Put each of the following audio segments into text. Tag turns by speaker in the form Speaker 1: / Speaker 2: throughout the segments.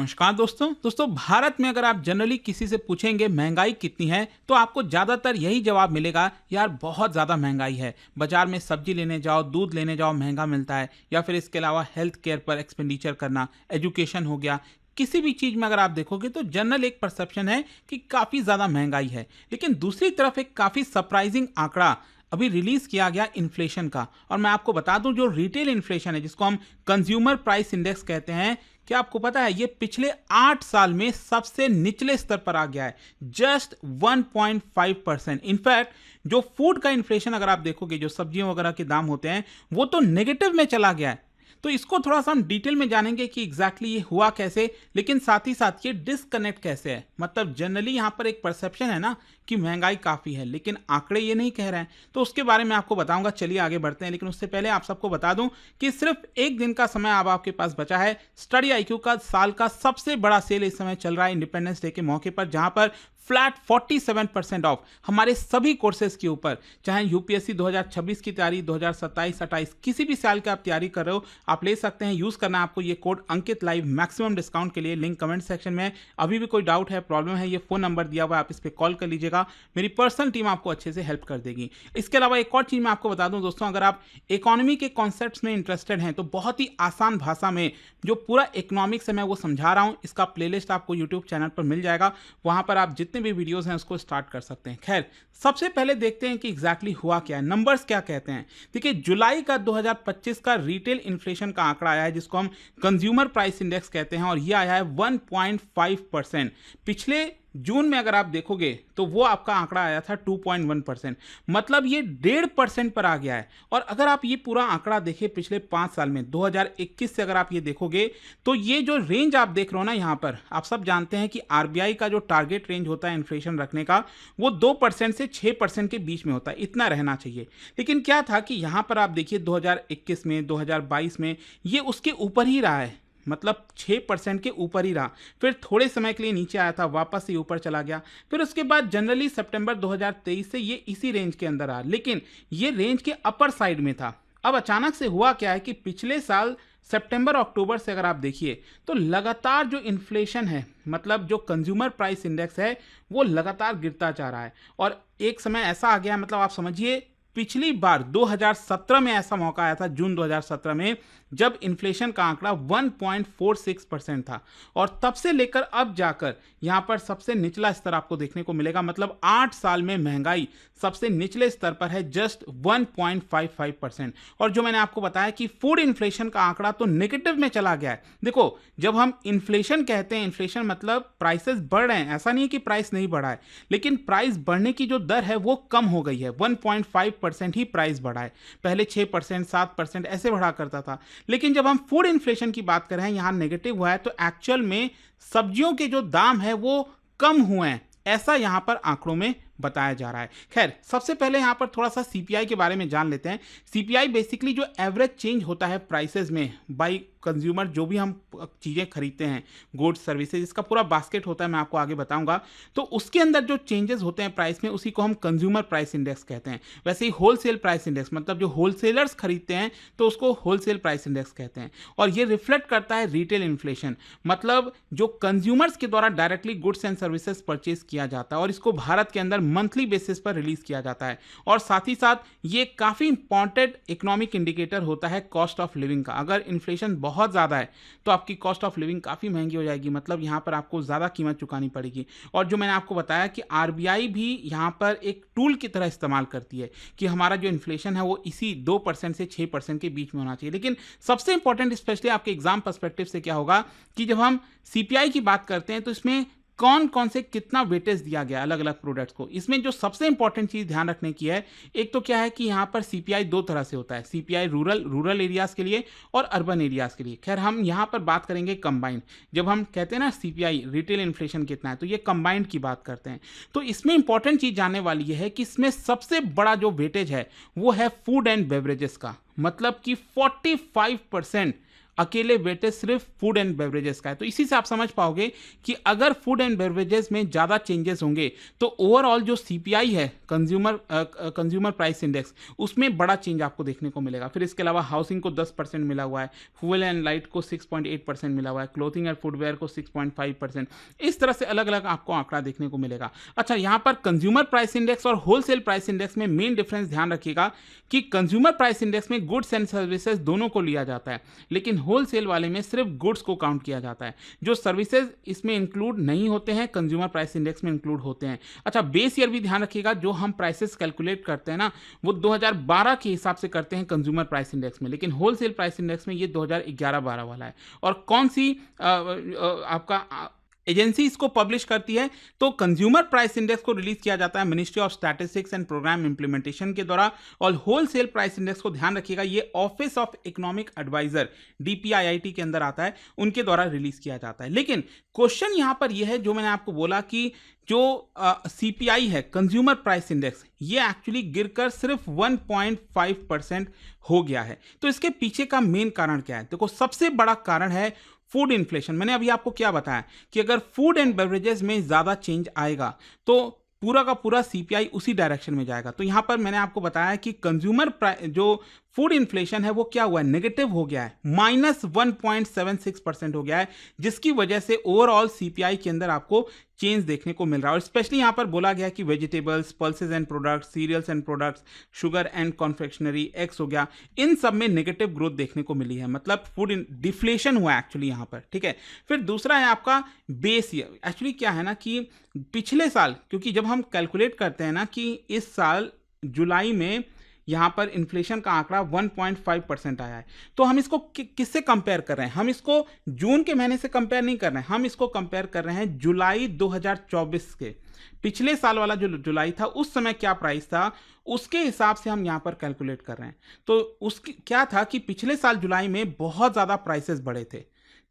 Speaker 1: नमस्कार दोस्तों भारत में अगर आप जनरली किसी से पूछेंगे महंगाई कितनी है तो आपको ज़्यादातर यही जवाब मिलेगा, यार बहुत ज़्यादा महंगाई है। बाजार में सब्जी लेने जाओ, दूध लेने जाओ, महंगा मिलता है। या फिर इसके अलावा हेल्थ केयर पर एक्सपेंडिचर करना, एजुकेशन हो गया, किसी भी चीज़ में अगर आप देखोगे तो जनरल एक परसेप्शन है कि काफ़ी ज़्यादा महंगाई है। लेकिन दूसरी तरफ एक काफ़ी सरप्राइजिंग आंकड़ा अभी रिलीज किया गया इन्फ्लेशन का। और मैं आपको बता दूं, जो रिटेल इन्फ्लेशन है जिसको हम कंज्यूमर प्राइस इंडेक्स कहते हैं, क्या आपको पता है ये पिछले 8 साल में सबसे निचले स्तर पर आ गया है, जस्ट 1.5%। इनफैक्ट जो फूड का इन्फ्लेशन अगर आप देखोगे, जो सब्जियों वगैरह के दाम होते हैं, वो तो नेगेटिव में चला गया है। तो इसको थोड़ा सा हम डिटेल में जानेंगे कि एग्जैक्टली ये हुआ कैसे, लेकिन साथ ही साथ ये डिस्कनेक्ट कैसे है। मतलब जनरली यहां पर एक परसेप्शन है ना कि महंगाई काफी है, लेकिन आंकड़े ये नहीं कह रहे हैं। तो उसके बारे में आपको बताऊंगा, चलिए आगे बढ़ते हैं। लेकिन उससे पहले आप सबको बता दूं कि सिर्फ एक दिन का समय अब आपके पास बचा है। स्टडी आईक्यू का साल का सबसे बड़ा सेल इस समय चल रहा है इंडिपेंडेंस डे के मौके पर, जहां पर फ्लैट 47% ऑफ हमारे सभी कोर्सेज के ऊपर, चाहे यूपीएससी 2026 की तैयारी, 2027-28 किसी भी साल की आप तैयारी कर रहे हो, आप ले सकते हैं। यूज करना है आपको ये कोड अंकित लाइव मैक्सिमम डिस्काउंट के लिए। लिंक कमेंट सेक्शन में। अभी भी कोई डाउट है, प्रॉब्लम है, ये फोन नंबर दिया हुआ है, आप इस पर कॉल कर लीजिएगा। मेरी पर्सनल टीम आपको अच्छे से हेल्प कर देगी। इसके अलावा एक और चीज मैं आपको बता दूं दोस्तों, अगर आप इकोनॉमी के कॉन्सेप्ट्स में इंटरेस्टेड हैं तो बहुत ही आसान भाषा में जो पूरा इकोनॉमिक्स है मैं वो समझा रहा हूं। इसका प्लेलिस्ट आपको यूट्यूब चैनल पर मिल जाएगा, वहां पर आप जितने भी वीडियोस हैं उसको स्टार्ट कर सकते हैं। खैर, सबसे पहले देखते हैं कि एग्जैक्टली हुआ क्या है, नंबर्स क्या कहते हैं। देखिए, जुलाई का 2025 का रिटेल इन्फ्लेशन का आंकड़ा आया है, जिसको हम कंज्यूमर प्राइस इंडेक्स कहते हैं, और यह आया है 1.5%। पिछले जून में अगर आप देखोगे तो वो आपका आंकड़ा आया था 2.1%। मतलब ये 1.5% पर आ गया है। और अगर आप ये पूरा आंकड़ा देखें पिछले 5 साल में, 2021 से अगर आप ये देखोगे तो ये जो रेंज आप देख रहे हो ना, यहाँ पर आप सब जानते हैं कि आरबीआई का जो टारगेट रेंज होता है इन्फ्लेशन रखने का, वो 2% से 6% के बीच में होता है, इतना रहना चाहिए। लेकिन क्या था कि यहाँ पर आप देखिए 2021 में, 2022 में ये उसके ऊपर ही रहा है। मतलब 6% के ऊपर ही रहा, फिर थोड़े समय के लिए नीचे आया था, वापस से ऊपर चला गया, फिर उसके बाद जनरली सितंबर 2023 से ये इसी रेंज के अंदर आ, लेकिन ये रेंज के अपर साइड में था। अब अचानक से हुआ क्या है कि पिछले साल सितंबर अक्टूबर से अगर आप देखिए तो लगातार जो इन्फ्लेशन है, मतलब जो कंज्यूमर प्राइस इंडेक्स है, वो लगातार गिरता जा रहा है। और एक समय ऐसा आ गया, मतलब आप समझिए पिछली बार 2017 में ऐसा मौका आया था, जून 2017 में, जब इन्फ्लेशन का आंकड़ा 1.46% था। और तब से लेकर अब जाकर यहां पर सबसे निचला स्तर आपको देखने को मिलेगा। मतलब 8 साल में महंगाई सबसे निचले स्तर पर है, जस्ट 1.55%। और जो मैंने आपको बताया कि फूड इन्फ्लेशन का आंकड़ा तो नेगेटिव में चला गया है। देखो, जब हम इन्फ्लेशन कहते हैं, इन्फ्लेशन मतलब प्राइसेस बढ़ रहे हैं, ऐसा नहीं है कि प्राइस नहीं बढ़ा है, लेकिन प्राइस बढ़ने की जो दर है वो कम हो गई है। 1.5% ही प्राइस बढ़ा है, पहले 6%, 7% ऐसे बढ़ा करता था। लेकिन जब हम फूड इन्फ्लेशन की बात कर रहे हैं, यहां नेगेटिव हुआ है, तो एक्चुअल में सब्जियों के जो दाम है वो कम हुए हैं, ऐसा यहां पर आंकड़ों में बताया जा रहा है। खैर, सबसे पहले यहां पर थोड़ा सा सीपीआई के बारे में जान लेते हैं। सीपीआई बेसिकली जो एवरेज चेंज होता है प्राइसेस में बाय कंज्यूमर, जो भी हम चीजें खरीदते हैं, गुड्स सर्विसेज, इसका पूरा बास्केट होता है, मैं आपको आगे बताऊंगा। तो उसके अंदर जो चेंजेस होते हैं प्राइस में, उसी को हम कंज्यूमर प्राइस इंडेक्स कहते हैं। वैसे ही होलसेल प्राइस इंडेक्स, मतलब जो होलसेलर्स खरीदते हैं तो उसको होलसेल प्राइस इंडेक्स कहते हैं। और ये रिफ्लेक्ट करता है रिटेल इन्फ्लेशन, मतलब जो कंज्यूमर्स के द्वारा directly goods and services purchase किया जाता है, और इसको भारत के अंदर मंथली बेसिस पर रिलीज किया जाता है। और साथ ही साथ ये काफी इंपॉर्टेंट इकोनॉमिक इंडिकेटर होता है कॉस्ट ऑफ लिविंग का। अगर इन्फ्लेशन बहुत ज्यादा है तो आपकी कॉस्ट ऑफ लिविंग काफी महंगी हो जाएगी, मतलब यहां पर आपको ज्यादा कीमत चुकानी पड़ेगी। और जो मैंने आपको बताया कि आरबीआई भी यहां पर एक टूल की तरह इस्तेमाल करती है कि हमारा जो इन्फ्लेशन है वो इसी 2% से 6% के बीच में होना चाहिए। लेकिन सबसे इंपॉर्टेंट, स्पेशली आपके एग्जाम पर्सपेक्टिव से, क्या होगा कि जब हम सीपीआई की बात करते हैं तो इसमें कौन कौन से कितना वेटेज दिया गया अलग अलग प्रोडक्ट्स को। इसमें जो सबसे इंपॉर्टेंट चीज ध्यान रखने की है, एक तो क्या है कि यहां पर सीपीआई 2 तरह से होता है, सीपीआई रूरल एरियाज के लिए और अर्बन एरियाज के लिए। खैर, हम यहां पर बात करेंगे कंबाइंड। जब हम कहते हैं ना सीपीआई रिटेल इन्फ्लेशन कितना है, तो ये कंबाइंड की बात करते हैं। तो इसमें इंपॉर्टेंट चीज जानने वाली ये है कि इसमें सबसे बड़ा जो वेटेज है वो है फूड एंड बेवरेजेस का। मतलब कि 45% अकेले वेटेज सिर्फ फूड एंड बेवरेजेस का है। तो इसी से आप समझ पाओगे कि अगर फूड एंड बेवरेजेस में ज़्यादा चेंजेस होंगे तो ओवरऑल जो सीपीआई है, कंज्यूमर प्राइस इंडेक्स, उसमें बड़ा चेंज आपको देखने को मिलेगा। फिर इसके अलावा हाउसिंग को 10% मिला हुआ है, फ्यूल एंड लाइट को 6.8% मिला हुआ है, क्लोथिंग एंड फुटवेयर को 6.5%। इस तरह से अलग अलग आपको आंकड़ा देखने को मिलेगा। अच्छा, यहाँ पर कंज्यूमर प्राइस इंडेक्स और होलसेल प्राइस इंडेक्स में मेन डिफरेंस ध्यान रखिएगा कि कंज्यूमर प्राइस इंडेक्स में गुड्स एंड सर्विसेज दोनों को लिया जाता है, लेकिन होलसेल वाले में सिर्फ गुड्स को काउंट किया जाता है। जो सर्विसेज इसमें इंक्लूड नहीं होते हैं कंज्यूमर प्राइस इंडेक्स में इंक्लूड होते हैं। अच्छा, बेस ईयर भी ध्यान रखिएगा, जो हम प्राइसेस कैलकुलेट करते हैं ना, वो 2012 के हिसाब से करते हैं कंज्यूमर प्राइस इंडेक्स में, लेकिन होलसेल प्राइस इंडेक्स में ये 2011-12 वाला है। और कौन सी आपका एजेंसी इसको पब्लिश करती है, तो कंज्यूमर प्राइस इंडेक्स को रिलीज किया जाता है ministry of statistics and programme implementation के द्वारा। और होलसेल प्राइस इंडेक्स को ध्यान रखिएगा, ये office of economic advisor DPIIT के अंदर आता है, उनके द्वारा रिलीज किया जाता है। लेकिन क्वेश्चन यहां पर यह है, जो मैंने आपको बोला कि जो सीपीआई है, कंज्यूमर प्राइस इंडेक्स, ये एक्चुअली गिरकर सिर्फ 1.5% हो गया है। तो इसके पीछे का मेन कारण क्या है? देखो, सबसे बड़ा कारण है फूड इन्फ्लेशन। मैंने अभी आपको क्या बताया कि अगर फूड एंड बेवरेजेस में ज़्यादा चेंज आएगा तो पूरा का पूरा सीपीआई उसी डायरेक्शन में जाएगा। तो यहाँ पर मैंने आपको बताया कि कंज्यूमर जो फूड इन्फ्लेशन है वो क्या हुआ है, नेगेटिव हो गया है, -1.76% हो गया है, जिसकी वजह से ओवरऑल सीपीआई के अंदर आपको चेंज देखने को मिल रहा है। और स्पेशली यहाँ पर बोला गया कि vegetables, pulses and products, cereals and products, sugar and confectionery, eggs हो गया, इन सब में नेगेटिव ग्रोथ देखने को मिली है, मतलब फूड डिफ्लेशन हुआ है एक्चुअली यहाँ पर, ठीक है। फिर दूसरा है आपका बेस ईयर। एक्चुअली क्या है ना कि पिछले साल, क्योंकि जब हम कैलकुलेट करते हैं ना कि इस साल जुलाई में यहाँ पर इन्फ्लेशन का आंकड़ा 1.5% आया है, तो हम इसको किससे कंपेयर कर रहे हैं? हम इसको जून के महीने से कंपेयर नहीं कर रहे हैं, हम इसको कंपेयर कर रहे हैं जुलाई 2024 के। पिछले साल वाला जो जुलाई था, उस समय क्या प्राइस था, उसके हिसाब से हम यहाँ पर कैलकुलेट कर रहे हैं। तो उसकी क्या था कि पिछले साल जुलाई में बहुत ज़्यादा प्राइसेस बढ़े थे,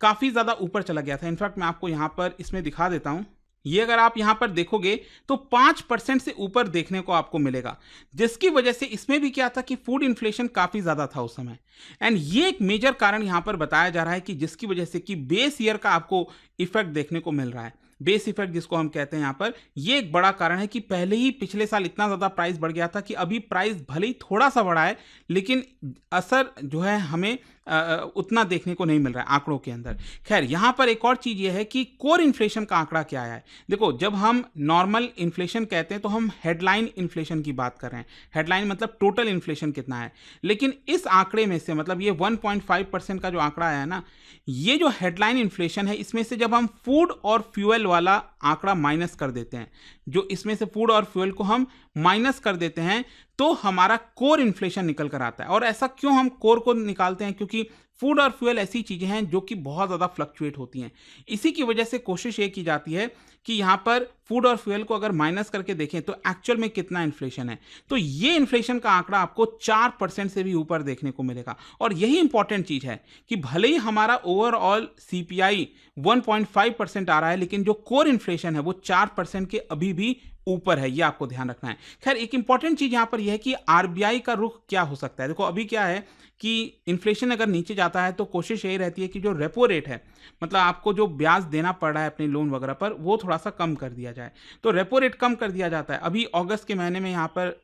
Speaker 1: काफ़ी ज़्यादा ऊपर चला गया था। इनफैक्ट मैं आपको यहाँ पर इसमें दिखा देता हूँ, ये अगर आप यहां पर देखोगे तो 5% से ऊपर देखने को आपको मिलेगा, जिसकी वजह से इसमें भी क्या था कि फूड इन्फ्लेशन काफी ज्यादा था उस समय। एंड ये एक मेजर कारण यहां पर बताया जा रहा है कि जिसकी वजह से कि बेस ईयर का आपको इफेक्ट देखने को मिल रहा है। बेस इफेक्ट जिसको हम कहते हैं यहाँ पर, ये एक बड़ा कारण है कि पहले ही पिछले साल इतना ज़्यादा प्राइस बढ़ गया था कि अभी प्राइस भले ही थोड़ा सा बढ़ा है, लेकिन असर जो है हमें उतना देखने को नहीं मिल रहा है आंकड़ों के अंदर। खैर, यहाँ पर एक और चीज़ ये है कि कोर इन्फ्लेशन का आंकड़ा क्या आया है। देखो, जब हम नॉर्मल इन्फ्लेशन कहते हैं तो हम हेडलाइन इन्फ्लेशन की बात कर रहे हैं। हेडलाइन मतलब टोटल इन्फ्लेशन कितना है, लेकिन इस आंकड़े में से, मतलब ये 1.5% का जो आंकड़ा आया है ना, ये जो हेडलाइन इन्फ्लेशन है, इसमें से जब हम फूड और फ्यूल वाला आंकड़ा माइनस कर देते हैं, जो इसमें से फूड और फ्यूल को हम माइनस कर देते हैं, तो हमारा कोर इन्फ्लेशन निकल कर आता है। और ऐसा क्यों हम कोर को निकालते हैं? क्योंकि फूड और फ्यूल ऐसी चीज़ें हैं जो कि बहुत ज़्यादा फ्लक्चुएट होती हैं। इसी की वजह से कोशिश ये की जाती है कि यहाँ पर फूड और फ्यूल को अगर माइनस करके देखें तो एक्चुअल में कितना इन्फ्लेशन है। तो ये इन्फ्लेशन का आंकड़ा आपको 4% से भी ऊपर देखने को मिलेगा। और यही इंपॉर्टेंट चीज़ है कि भले ही हमारा ओवरऑल सीपीआई 1.5% आ रहा है, लेकिन जो कोर इन्फ्लेशन है वो 4% के अभी भी ऊपर है, ये आपको ध्यान रखना है। खैर, एक इंपॉर्टेंट चीज यहां पर यह है कि आरबीआई का रुख क्या हो सकता है। देखो, अभी क्या है कि इन्फ्लेशन अगर नीचे जाता है तो कोशिश यही रहती है कि जो रेपो रेट है, मतलब आपको जो ब्याज देना पड़ रहा है अपने लोन वगैरह पर, वो थोड़ा सा कम कर दिया जाए। तो रेपो रेट कम कर दिया जाता है। अभी अगस्त के महीने में यहाँ पर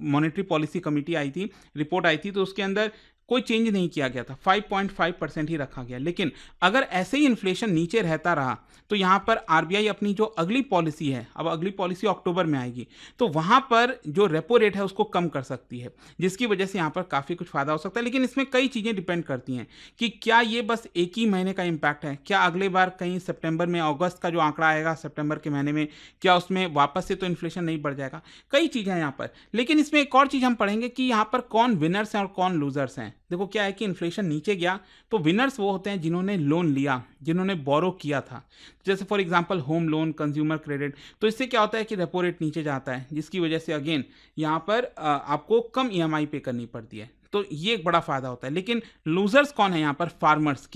Speaker 1: मॉनेटरी पॉलिसी कमेटी आई थी, रिपोर्ट आई थी, तो उसके अंदर कोई चेंज नहीं किया गया था, 5.5% ही रखा गया। लेकिन अगर ऐसे ही इन्फ्लेशन नीचे रहता रहा तो यहाँ पर आरबीआई अपनी जो अगली पॉलिसी है, अब अगली पॉलिसी अक्टूबर में आएगी, तो वहाँ पर जो रेपो रेट है उसको कम कर सकती है, जिसकी वजह से यहाँ पर काफ़ी कुछ फायदा हो सकता है। लेकिन इसमें कई चीज़ें डिपेंड करती हैं कि क्या ये बस एक ही महीने का इम्पैक्ट है, क्या अगले बार कहीं सितंबर में, अगस्त का जो आंकड़ा आएगा सितंबर के महीने में, क्या उसमें वापस से तो इन्फ्लेशन नहीं बढ़ जाएगा। कई चीज़ें हैं यहाँ पर। लेकिन इसमें एक और चीज़ हम पढ़ेंगे कि यहाँ पर कौन विनर्स हैं और कौन लूजर्स हैं। देखो, क्या है कि इन्फ्लेशन नीचे गया तो विनर्स वो होते हैं जिन्होंने लोन लिया, जिन्होंने बोरो किया था, जैसे for example home loan, consumer credit. तो इससे क्या होता है कि रेपो रेट नीचे जाता है, जिसकी वजह से अगेन यहाँ पर आपको कम ईएमआई पे करनी पड़ती है, तो ये एक बड़ा फायदा होता है। लेकिन लूजर्स कौन है यहाँ पर? फार्मर्स,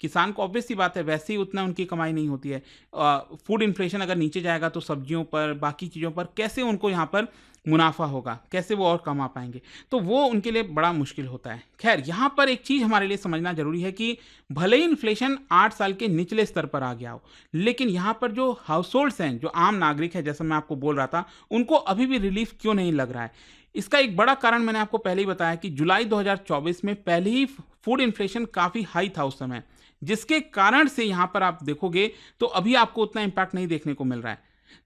Speaker 1: किसान को ऑब्वियस सी बात है, वैसे ही उतना उनकी कमाई नहीं होती है। फूड इन्फ्लेशन अगर नीचे जाएगा तो सब्जियों पर, बाकी चीज़ों पर कैसे उनको यहाँ पर मुनाफा होगा, कैसे वो और कमा पाएंगे, तो वो उनके लिए बड़ा मुश्किल होता है। खैर, यहाँ पर एक चीज़ हमारे लिए समझना जरूरी है कि भले ही इन्फ्लेशन 8 साल के निचले स्तर पर आ गया हो, लेकिन यहाँ पर जो हाउस होल्ड्स हैं, जो आम नागरिक हैं, जैसा मैं आपको बोल रहा था, उनको अभी भी रिलीफ क्यों नहीं लग रहा है। इसका एक बड़ा कारण मैंने आपको पहले ही बताया कि जुलाई 2024 में पहले ही फूड इन्फ्लेशन काफ़ी हाई था उस समय, जिसके कारण से यहाँ पर आप देखोगे तो अभी आपको उतना इम्पैक्ट नहीं देखने को मिल रहा है।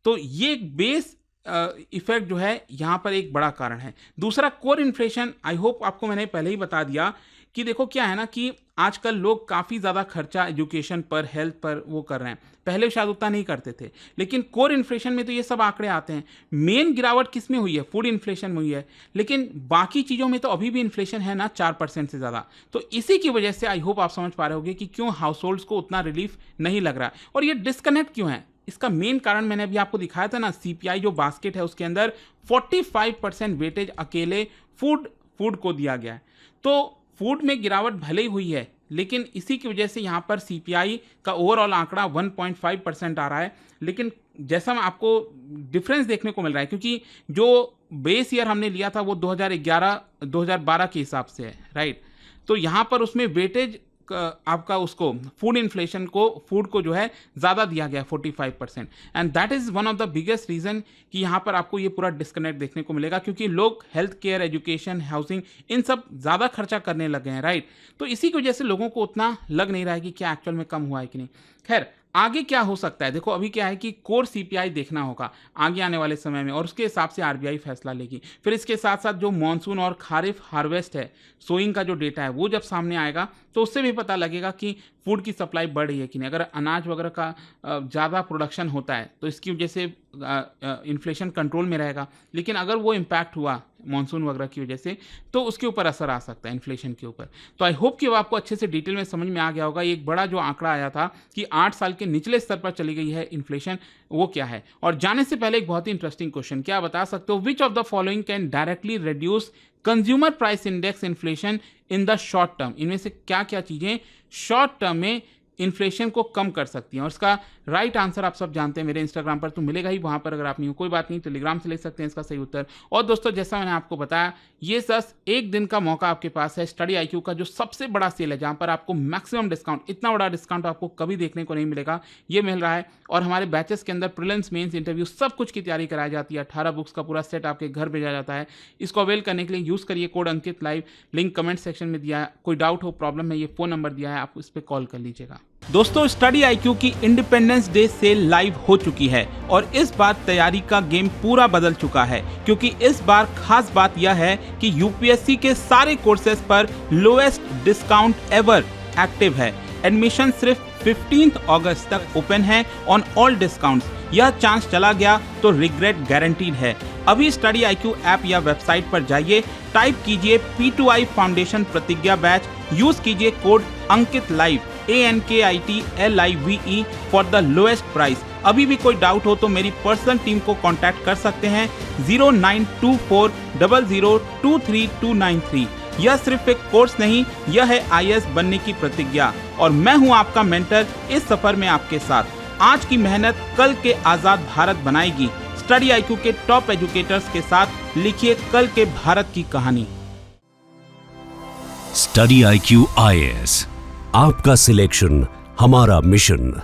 Speaker 1: तो ये बेस इफेक्ट जो है यहाँ पर एक बड़ा कारण है। दूसरा, कोर इन्फ्लेशन, आई होप आपको मैंने पहले ही बता दिया कि देखो क्या है ना कि आजकल लोग काफ़ी ज़्यादा खर्चा एजुकेशन पर, हेल्थ पर वो कर रहे हैं। पहले शायद उतना नहीं करते थे, लेकिन कोर इन्फ्लेशन में तो ये सब आंकड़े आते हैं। मेन गिरावट किस में हुई है? फूड इन्फ्लेशन में हुई है, लेकिन बाकी चीज़ों में तो अभी भी इन्फ्लेशन है ना 4% से ज़्यादा। तो इसी की वजह से आई होप आप समझ पा रहे होगे कि क्यों हाउस होल्ड्स को उतना रिलीफ नहीं लग रहा है और ये डिस्कनेक्ट क्यों है। इसका मेन कारण मैंने अभी आपको दिखाया था ना, सीपीआई जो बास्केट है उसके अंदर 45% वेटेज अकेले फूड को दिया गया है। तो फूड में गिरावट भले ही हुई है, लेकिन इसी की वजह से यहाँ पर सीपीआई का ओवरऑल आंकड़ा 1.5% आ रहा है। लेकिन जैसा मैं आपको डिफरेंस देखने को मिल रहा है, क्योंकि जो बेस ईयर हमने लिया था वो 2011-2012 के हिसाब से है, राइट। तो यहाँ पर उसमें वेटेज आपका उसको फूड इन्फ्लेशन को, फूड को जो है ज़्यादा दिया गया 45%, and that is one of the biggest reason कि यहाँ पर आपको ये पूरा डिस्कनेक्ट देखने को मिलेगा, क्योंकि लोग हेल्थ केयर, एजुकेशन, हाउसिंग, इन सब ज़्यादा खर्चा करने लगे हैं, राइट। तो इसी की वजह से लोगों को उतना लग नहीं रहा है कि क्या एक्चुअल में कम हुआ है कि नहीं। खैर, आगे क्या हो सकता है, देखो अभी क्या है कि कोर सीपीआई देखना होगा आगे आने वाले समय में, और उसके हिसाब से आरबीआई फैसला लेगी। फिर इसके साथ साथ जो मानसून और खारिफ हार्वेस्ट है, सोइंग का जो डेटा है, वो जब सामने आएगा तो उससे भी पता लगेगा कि फूड की सप्लाई बढ़ रही है कि नहीं। अगर अनाज वगैरह का ज़्यादा प्रोडक्शन होता है तो इसकी वजह से इन्फ्लेशन कंट्रोल में रहेगा, लेकिन अगर वो इम्पैक्ट हुआ मानसून वगैरह की वजह से तो उसके ऊपर असर आ सकता है इन्फ्लेशन के ऊपर। तो आई होप कि वो आपको अच्छे से डिटेल में समझ में आ गया होगा। एक बड़ा जो आंकड़ा आया था कि 8 साल के निचले स्तर पर चली गई है इन्फ्लेशन, वो क्या है। और जाने से पहले एक बहुत ही इंटरेस्टिंग क्वेश्चन, क्या बता सकते हो which of the following can directly reduce consumer price index inflation in the short term. इनमें से क्या क्या चीज़ें शॉर्ट टर्म में इन्फ्लेशन को कम कर सकती हैं। और इसका राइट आंसर आप सब जानते हैं, मेरे इंस्टाग्राम पर तो मिलेगा ही, वहाँ पर अगर आप नहीं हो कोई बात नहीं, टेलीग्राम से ले सकते हैं इसका सही उत्तर। और दोस्तों, जैसा मैंने आपको बताया, ये बस एक दिन का मौका आपके पास है स्टडी आईक्यू का जो सबसे बड़ा सेल है, जहाँ पर आपको मैक्सिमम डिस्काउंट, इतना बड़ा डिस्काउंट आपको कभी देखने को नहीं मिलेगा, ये मिल रहा है। और हमारे बैचेस के अंदर प्रीलिम्स, मेंस, इंटरव्यू सब कुछ की तैयारी कराई जाती है। 18 बुक्स का पूरा सेट आपके घर भेजा जाता है। इसको अवेल करने के लिए यूज़ करिए कोड अंकित लाइव, लिंक कमेंट सेक्शन में दिया है। कोई डाउट हो, प्रॉब्लम है, ये फ़ोन नंबर दिया है, आप इस पर कॉल कर लीजिएगा। दोस्तों, स्टडी आईक्यू की इंडिपेंडेंस डे सेल लाइव हो चुकी है और इस बार तैयारी का गेम पूरा बदल चुका है, क्योंकि इस बार खास बात यह है कि यूपीएससी के सारे कोर्सेज पर लोएस्ट डिस्काउंट एवर एक्टिव है। एडमिशन सिर्फ 15 अगस्त तक ओपन है ऑन ऑल डिस्काउंट्स। यह चांस चला गया तो रिग्रेट गारंटीड है। अभी स्टडी आईक्यू ऐप या वेबसाइट पर जाइए, टाइप कीजिए P2I फाउंडेशन प्रतिज्ञा बैच, यूज कीजिए code Ankit live ANKITLIVE for the lowest price. अभी भी कोई डाउट हो तो मेरी पर्सनल टीम को कांटेक्ट कर सकते हैं 092400232993। यह सिर्फ एक कोर्स नहीं, यह है IAS बनने की प्रतिज्ञा, और मैं हूं आपका मेंटर इस सफर में आपके साथ। आज की मेहनत कल के आजाद भारत बनाएगी। स्टडी आईक्यू के टॉप एजुकेटर्स के साथ लिखिए कल के भारत की कहानी।
Speaker 2: स्टडी आईक्यू IAS, आपका सिलेक्शन हमारा मिशन।